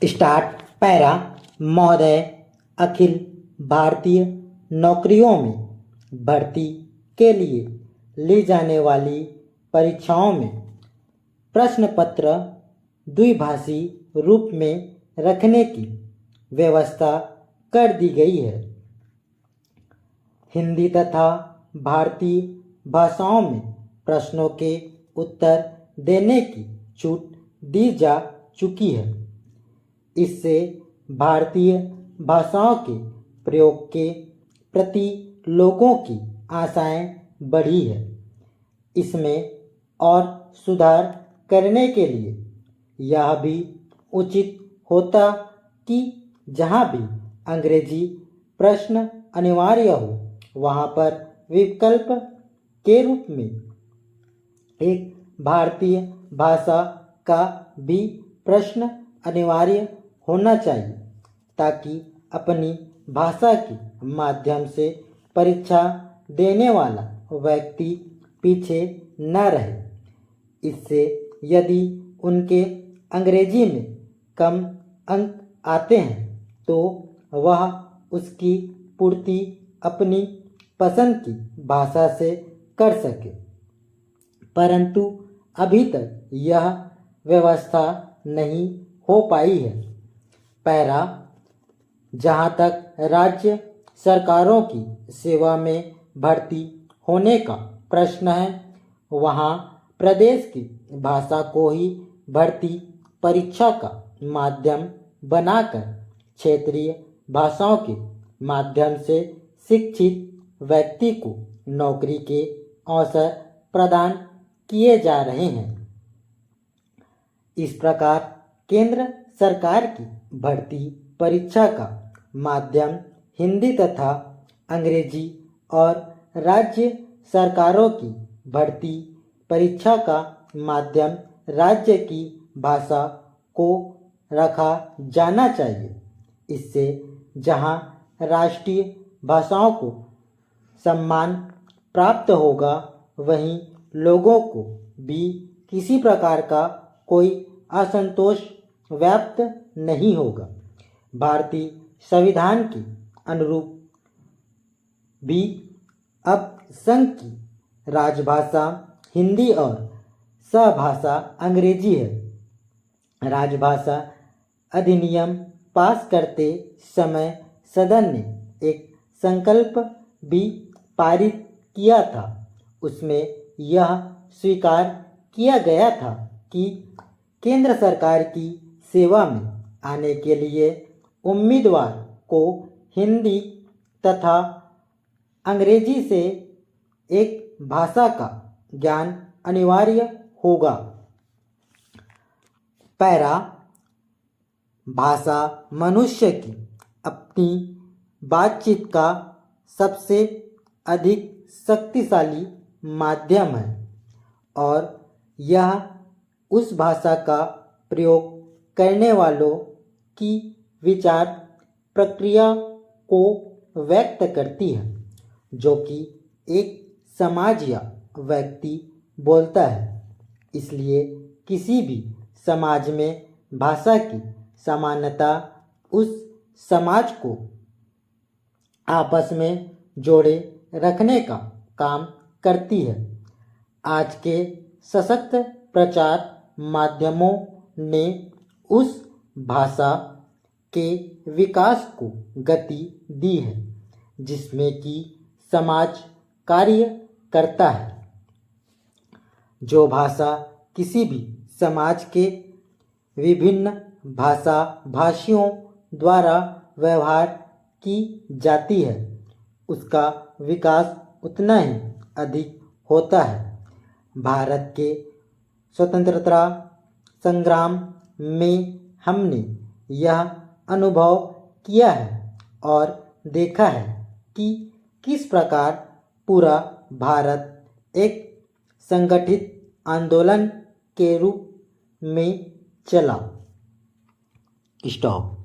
Start. Para. महोदय, अखिल भारतीय नौकरियों में भर्ती के लिए ली जाने वाली परीक्षाओं में प्रश्न पत्र द्विभाषी रूप में रखने की व्यवस्था कर दी गई है। हिंदी तथा भारतीय भाषाओं में प्रश्नों के उत्तर देने की छूट दी जा चुकी है। इससे भारतीय भाषाओं के प्रयोग के प्रति लोगों की आशाएं बढ़ी है। इसमें और सुधार करने के लिए यह भी उचित होता कि जहां भी अंग्रेजी प्रश्न अनिवार्य हो, वहां पर विकल्प के रूप में एक भारतीय भाषा का भी प्रश्न अनिवार्य होना चाहिए, ताकि अपनी भाषा के माध्यम से परीक्षा देने वाला व्यक्ति पीछे न रहे। इससे यदि उनके अंग्रेजी में कम अंक आते हैं तो वह उसकी पूर्ति अपनी पसंद की भाषा से कर सके, परंतु अभी तक यह व्यवस्था नहीं हो पाई है। पैरा। जहाँ तक राज्य सरकारों की सेवा में भर्ती होने का प्रश्न है, वहाँ प्रदेश की भाषा को ही भर्ती परीक्षा का माध्यम बनाकर क्षेत्रीय भाषाओं के माध्यम से शिक्षित व्यक्ति को नौकरी के अवसर प्रदान किए जा रहे हैं। इस प्रकार केंद्र सरकार की भर्ती परीक्षा का माध्यम हिंदी तथा अंग्रेजी और राज्य सरकारों की भर्ती परीक्षा का माध्यम राज्य की भाषा को रखा जाना चाहिए। इससे जहां राष्ट्रीय भाषाओं को सम्मान प्राप्त होगा, वहीं लोगों को भी किसी प्रकार का कोई असंतोष व्याप्त नहीं होगा। भारतीय संविधान के अनुरूप भी अब संघ की राजभाषा हिंदी और सहभाषा अंग्रेजी है। राजभाषा अधिनियम पास करते समय सदन ने एक संकल्प भी पारित किया था। उसमें यह स्वीकार किया गया था कि केंद्र सरकार की सेवा में आने के लिए उम्मीदवार को हिंदी तथा अंग्रेजी से एक भाषा का ज्ञान अनिवार्य होगा। पैरा। भाषा मनुष्य की अपनी बातचीत का सबसे अधिक शक्तिशाली माध्यम है और यह उस भाषा का प्रयोग करने वालों की विचार प्रक्रिया को व्यक्त करती है, जो कि एक समाज या व्यक्ति बोलता है। इसलिए किसी भी समाज में भाषा की समानता उस समाज को आपस में जोड़े रखने का काम करती है। आज के सशक्त प्रचार माध्यमों ने उस भाषा के विकास को गति दी है जिसमें कि समाज कार्य करता है। जो भाषा किसी भी समाज के विभिन्न भाषा भाषियों द्वारा व्यवहार की जाती है, उसका विकास उतना ही अधिक होता है। भारत के स्वतंत्रता संग्राम में हमने यह अनुभव किया है और देखा है कि किस प्रकार पूरा भारत एक संगठित आंदोलन के रूप में चला। स्टॉप।